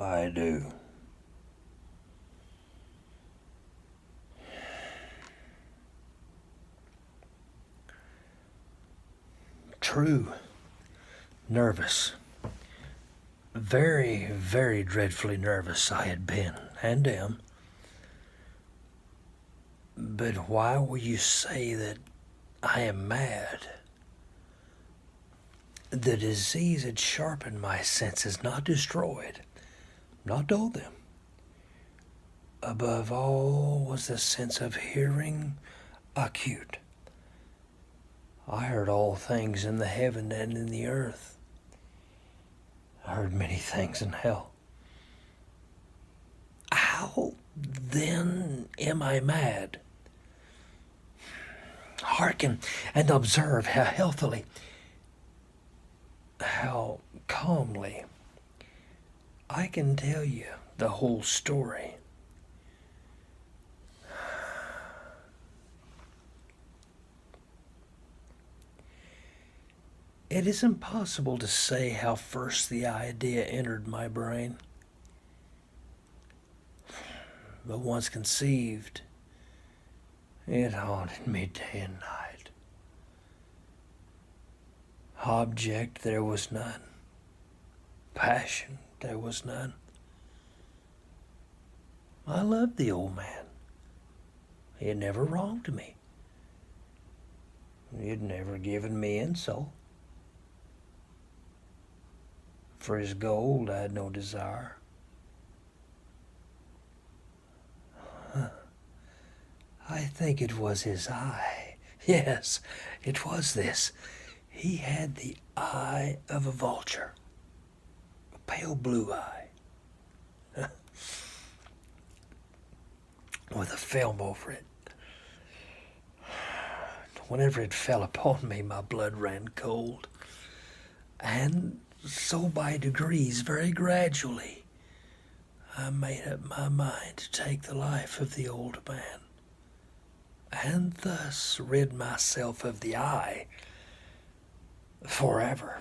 I do. True. Nervous. Very, very dreadfully nervous I had been, and am. But why will you say that I am mad? The disease had sharpened my senses, not destroyed, not dulled them. Above all was the sense of hearing acute. I heard all things in the heaven and in the earth. I heard many things in hell. How then am I mad? Hearken and observe how healthily, how calmly I can tell you the whole story. It is impossible to say how first the idea entered my brain. But once conceived, it haunted me day and night. Object there was none. Passion there was none. I loved the old man. He had never wronged me. He had never given me insult. For his gold I had no desire. I think it was his eye. Yes, it was this. He had the eye of a vulture, a pale blue eye, with a film over it. Whenever it fell upon me, my blood ran cold. And so by degrees, very gradually, I made up my mind to take the life of the old man, and thus rid myself of the eye forever.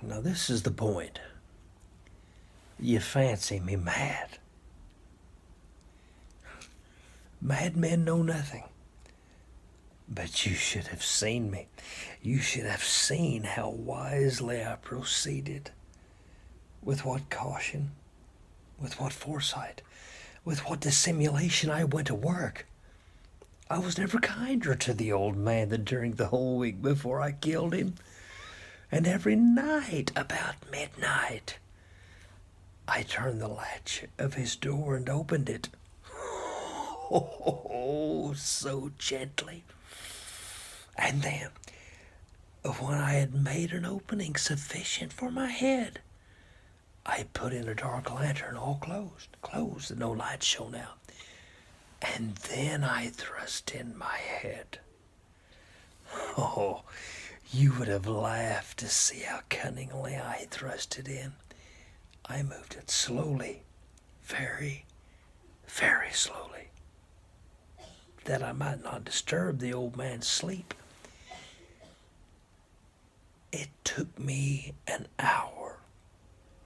Now, this is the point. You fancy me mad. Madmen know nothing. But you should have seen me. You should have seen how wisely I proceeded. With what caution, with what foresight, with what dissimulation I went to work. I was never kinder to the old man than during the whole week before I killed him. And every night, about midnight, I turned the latch of his door and opened it. Oh, so gently. And then, when I had made an opening sufficient for my head, I put in a dark lantern, all closed, and no light shone out. And then I thrust in my head. Oh, you would have laughed to see how cunningly I thrust it in. I moved it slowly, very, very slowly, that I might not disturb the old man's sleep. It took me an hour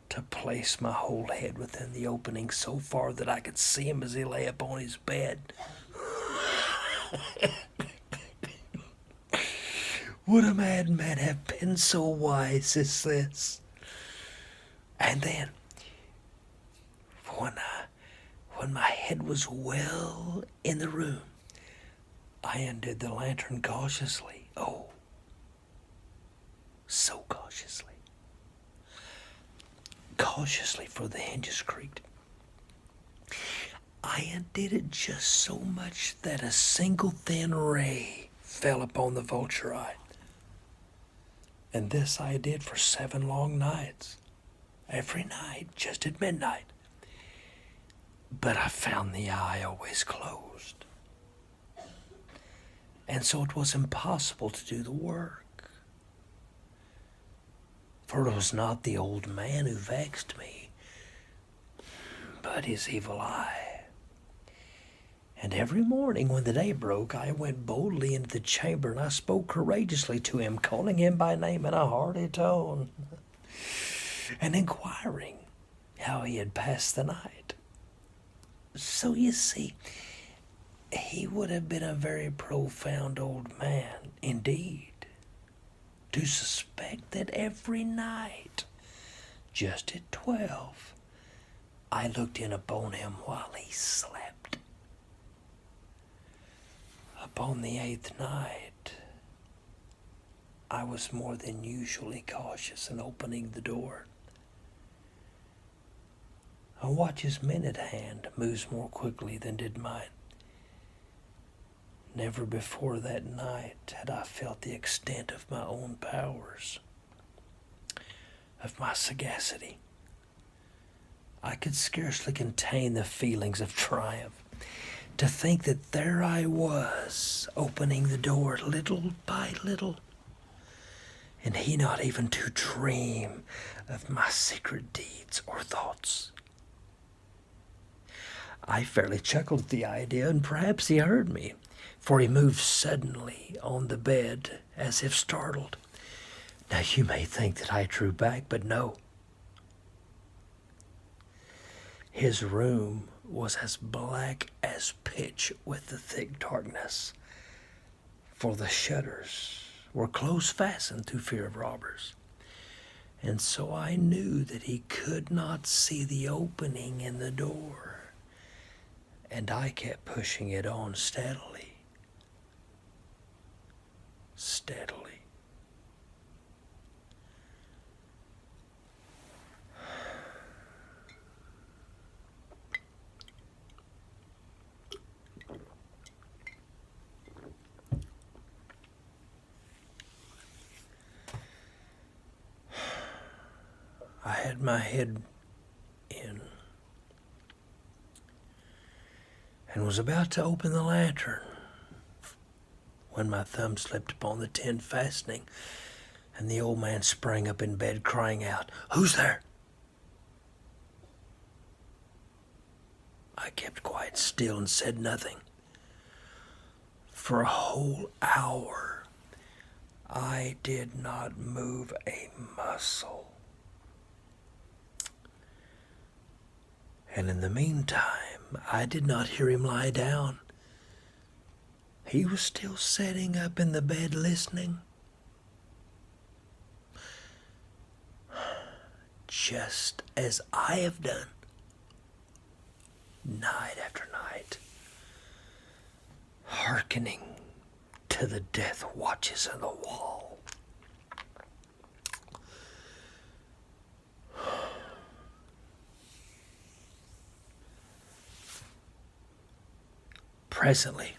to place my whole head within the opening so far that I could see him as he lay upon his bed. Would a madman have been so wise as this? And then, when my head was well in the room, I undid the lantern cautiously. Oh, so cautiously. Cautiously, for the hinges creaked. I undid it just so much that a single thin ray fell upon the vulture eye. And this I did for 7 long nights. Every night, just at midnight. But I found the eye always closed. And so it was impossible to do the work. For it was not the old man who vexed me, but his evil eye. And every morning when the day broke, I went boldly into the chamber and I spoke courageously to him, calling him by name in a hearty tone, and inquiring how he had passed the night. So you see, he would have been a very profound old man indeed to suspect that every night, just at 12, I looked in upon him while he slept. Upon the 8th night, I was more than usually cautious in opening the door. A watch's minute hand moves more quickly than did mine. Never before that night had I felt the extent of my own powers, of my sagacity. I could scarcely contain the feelings of triumph. To think that there I was, opening the door little by little, and he not even to dream of my secret deeds or thoughts. I fairly chuckled at the idea, and perhaps he heard me, for he moved suddenly on the bed as if startled. Now you may think that I drew back, but no. His room was as black as pitch with the thick darkness, for the shutters were close fastened through fear of robbers. And so I knew that he could not see the opening in the door, and I kept pushing it on steadily. I had my head in and was about to open the lantern when my thumb slipped upon the tin fastening, and the old man sprang up in bed crying out, "Who's there?" I kept quite still and said nothing. For a whole hour I did not move a muscle. And in the meantime, I did not hear him lie down. He was still sitting up in the bed listening. Just as I have done, night after night, hearkening to the death watches on the wall. Presently,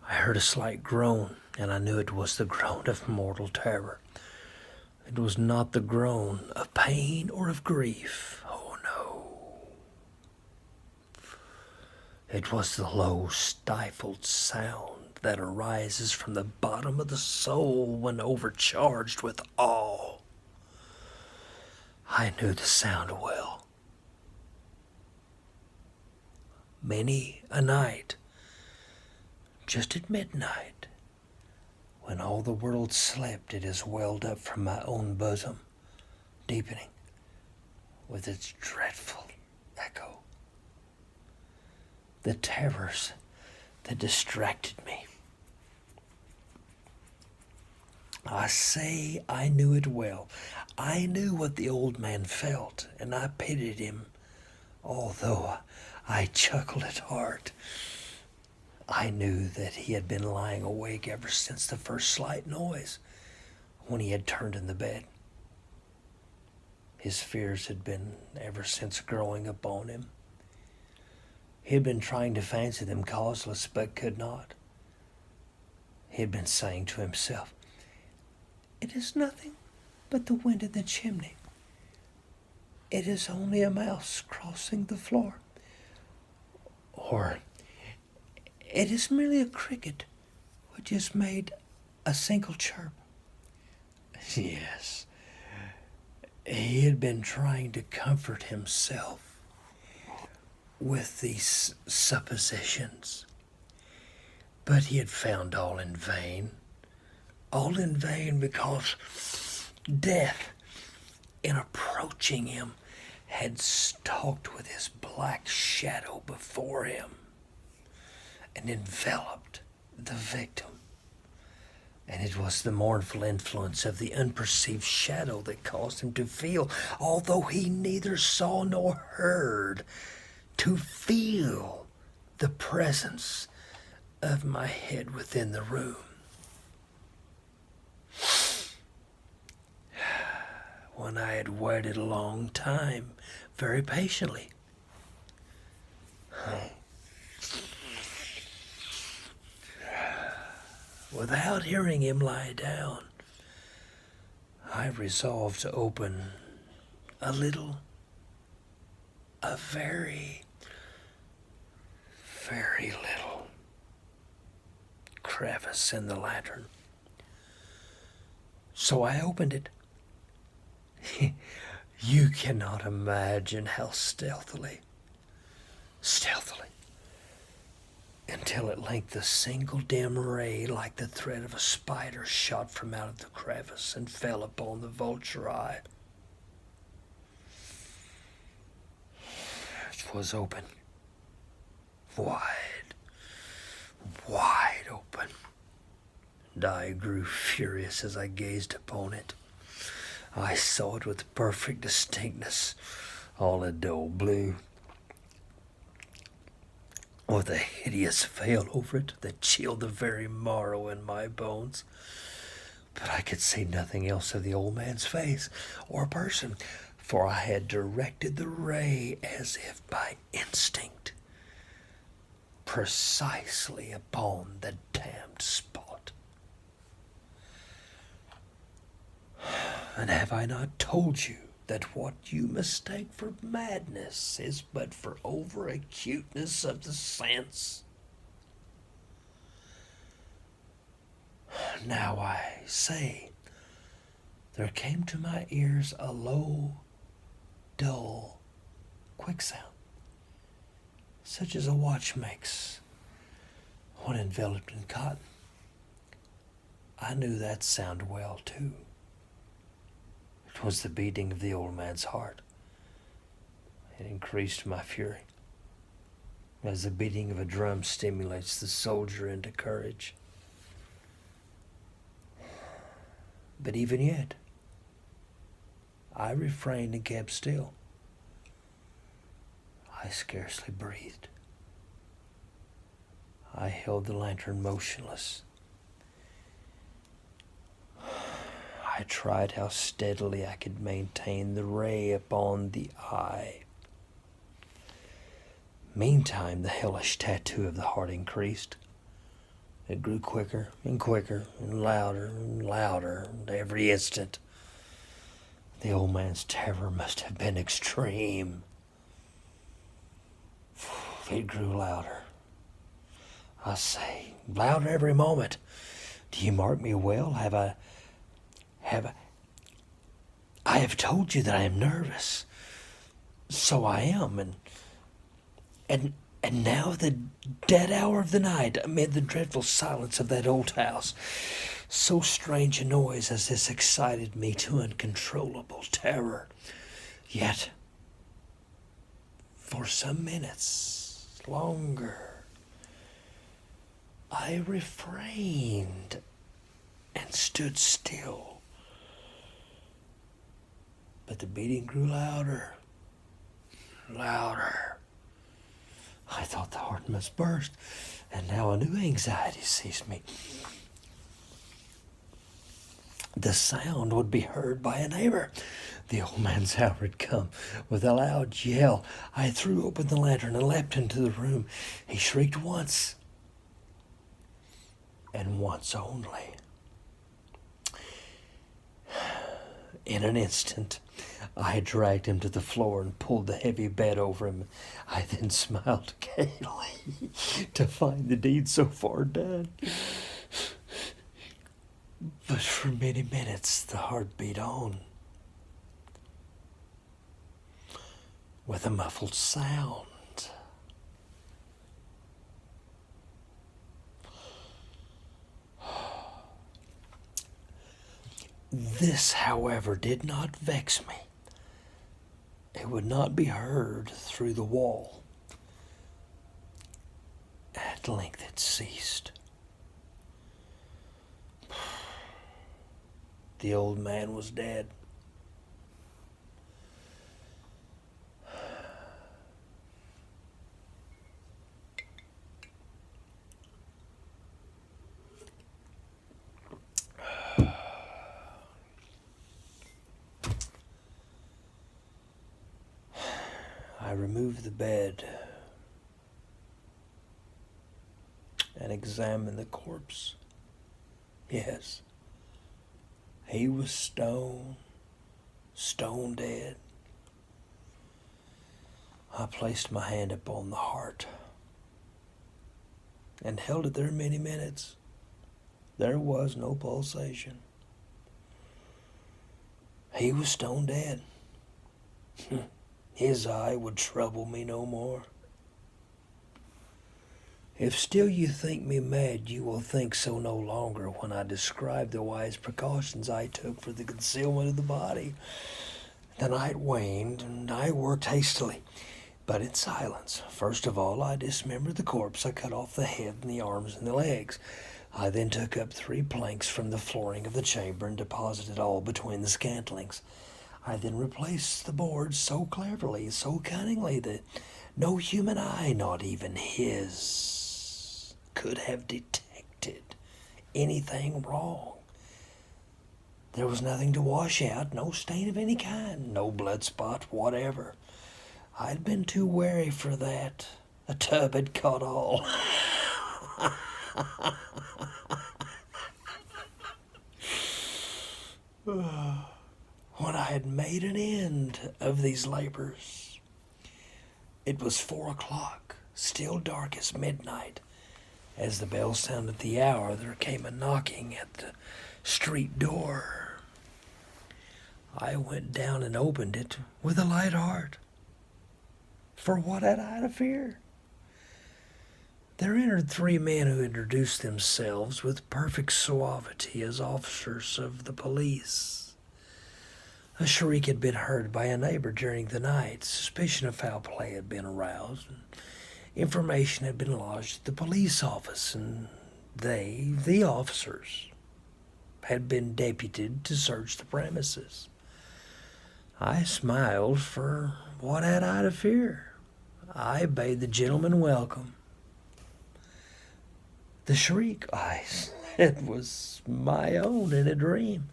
I heard a slight groan, and I knew it was the groan of mortal terror. It was not the groan of pain or of grief. Oh, no. It was the low, stifled sound that arises from the bottom of the soul when overcharged with awe. I knew the sound well. Many a night, just at midnight, when all the world slept, it has welled up from my own bosom, deepening with its dreadful echo. The terrors that distracted me. I say I knew it well. I knew what the old man felt, and I pitied him, although I chuckled at heart. I knew that he had been lying awake ever since the first slight noise, when he had turned in the bed. His fears had been ever since growing upon him. He had been trying to fancy them causeless, but could not. He had been saying to himself, "It is nothing but the wind in the chimney. It is only a mouse crossing the floor." Or, "It is merely a cricket which has made a single chirp." Yes, He had been trying to comfort himself with these suppositions, but he had found all in vain. All in vain because death, in approaching him, had stalked with his black shadow before him and enveloped the victim. And it was the mournful influence of the unperceived shadow that caused him to feel, although he neither saw nor heard, to feel the presence of my head within the room. When I had waited a long time, very patiently, without hearing him lie down, I resolved to open a very, very little crevice in the lantern. So I opened it. You cannot imagine how stealthily, until at length a single dim ray, like the thread of a spider, shot from out of the crevice and fell upon the vulture eye. It was open, wide open, and I grew furious as I gazed upon it. I saw it with perfect distinctness, all a dull blue, with a hideous veil over it that chilled the very marrow in my bones. But I could see nothing else of the old man's face or person, for I had directed the ray as if by instinct, precisely upon the damned spot. And have I not told you that what you mistake for madness is but for over-acuteness of the sense? Now I say, there came to my ears a low, dull, quick sound, such as a watch makes when enveloped in cotton. I knew that sound well, too. It was the beating of the old man's heart. It increased my fury, as the beating of a drum stimulates the soldier into courage. But even yet, I refrained and kept still. I scarcely breathed. I held the lantern motionless. I tried how steadily I could maintain the ray upon the eye. Meantime, the hellish tattoo of the heart increased. It grew quicker and quicker and louder, and every instant. The old man's terror must have been extreme. It grew louder. I say, louder every moment. Do you mark me well? I have told you that I am nervous. So I am, and now the dead hour of the night, amid the dreadful silence of that old house, so strange a noise as this excited me to uncontrollable terror. Yet, for some minutes longer, I refrained and stood still. But the beating grew louder. I thought the heart must burst, and now a new anxiety seized me. The sound would be heard by a neighbor. The old man's hour had come. With a loud yell, I threw open the lantern and leapt into the room. He shrieked once, and once only. In an instant, I dragged him to the floor and pulled the heavy bed over him. I then smiled gaily to find the deed so far done. But for many minutes the heart beat on. with a muffled sound. This, however, did not vex me. It would not be heard through the wall. At length it ceased. The old man was dead. I removed the bed and examined the corpse. Yes, he was stone dead. I placed my hand upon the heart and held it there many minutes. There was no pulsation. He was stone dead. His eye would trouble me no more. If still you think me mad, you will think so no longer when I describe the wise precautions I took for the concealment of the body. The night waned, and I worked hastily, but in silence. First of all, I dismembered the corpse. I cut off the head and the arms and the legs. I then took up 3 planks from the flooring of the chamber and deposited all between the scantlings. I then replaced the boards so cleverly, so cunningly, that no human eye, not even his, could have detected anything wrong. There was nothing to wash out, no stain of any kind, no blood spot whatever. I'd been too wary for that. A tub had caught all. When I had made an end of these labors, it was 4 o'clock, still dark as midnight. As the bell sounded the hour, there came a knocking at the street door. I went down and opened it with a light heart. For what had I to fear? There entered 3 men who introduced themselves with perfect suavity as officers of the police. A shriek had been heard by a neighbor during the night. Suspicion of foul play had been aroused. Information had been lodged at the police office, and they, the officers, had been deputed to search the premises. I smiled, for what had I to fear? I bade the gentleman welcome. The shriek, I said, was my own in a dream.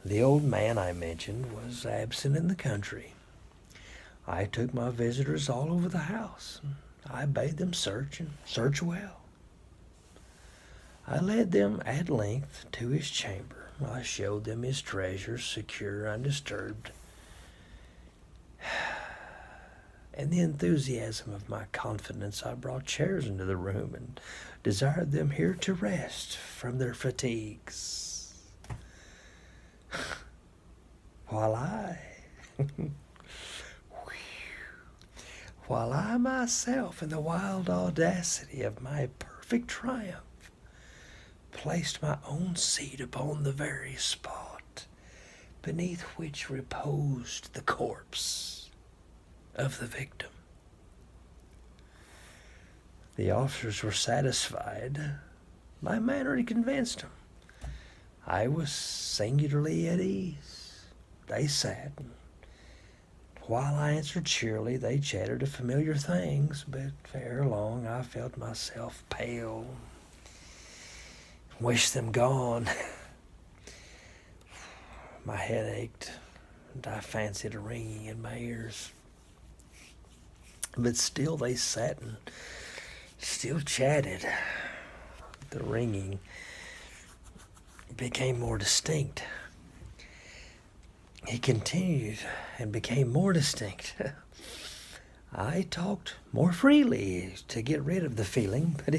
The old man I mentioned was absent in the country. I took my visitors all over the house. I bade them search, and search well. I led them at length to his chamber. I showed them his treasures, secure, undisturbed. In the enthusiasm of my confidence, I brought chairs into the room and desired them here to rest from their fatigues. While I myself, in the wild audacity of my perfect triumph, placed my own seat upon the very spot beneath which reposed the corpse of the victim. The officers were satisfied. My manner had convinced them. I was singularly at ease. They sat, and while I answered cheerily, they chattered of familiar things, but ere long I felt myself pale, wished them gone. My head ached, and I fancied a ringing in my ears. But still they sat and still chatted. The ringing became more distinct. He continued and became more distinct. I talked more freely to get rid of the feeling, but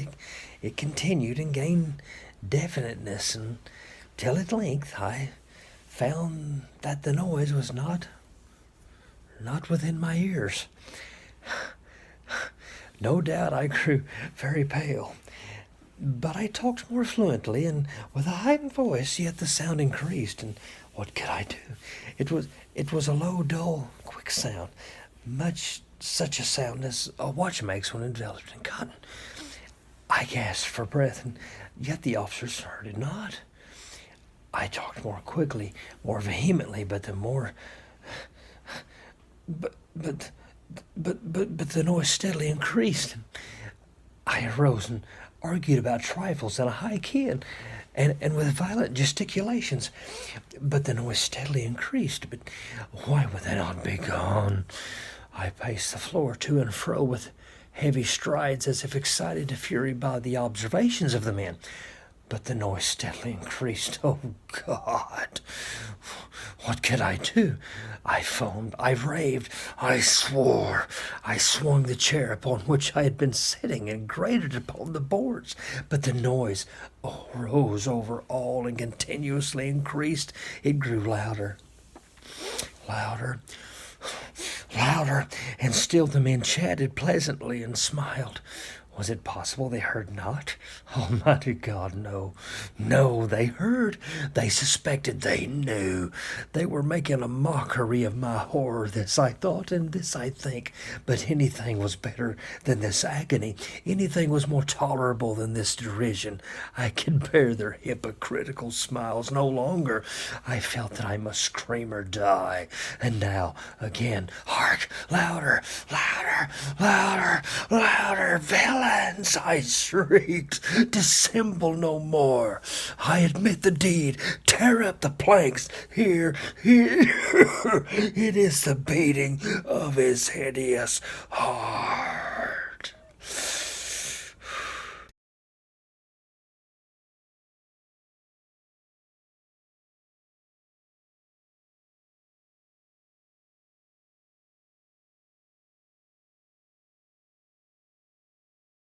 it continued and gained definiteness until at length I found that the noise was not not within my ears. No doubt I grew very pale, but I talked more fluently and with a heightened voice, yet the sound increased, and what could I do? It was a low, dull, quick sound, much such a sound as a watch makes when enveloped in cotton. I gasped for breath, and yet the officers heard it not. I talked more quickly, more vehemently, but the more but but but the noise steadily increased. I arose and argued about trifles in a high key and with violent gesticulations. But the noise steadily increased. But why would they not be gone? I paced the floor to and fro with heavy strides as if excited to fury by the observations of the men. But the noise steadily increased. Oh, God! What could I do? I foamed, I raved, I swore. I swung the chair upon which I had been sitting and grated upon the boards. But the noise rose over all and continuously increased. It grew louder, louder, louder, and still the men chatted pleasantly and smiled. Was it possible they heard not? Almighty God, no. No, they heard. They suspected. They knew. They were making a mockery of my horror. This I thought, and this I think. But anything was better than this agony. Anything was more tolerable than this derision. I could bear their hypocritical smiles no longer. I felt that I must scream or die. And now, again, hark! Louder! Louder! Louder! Louder! Villain! I shrieked. Dissemble no more. I admit the deed. Tear up the planks. Here. It is the beating of his hideous heart.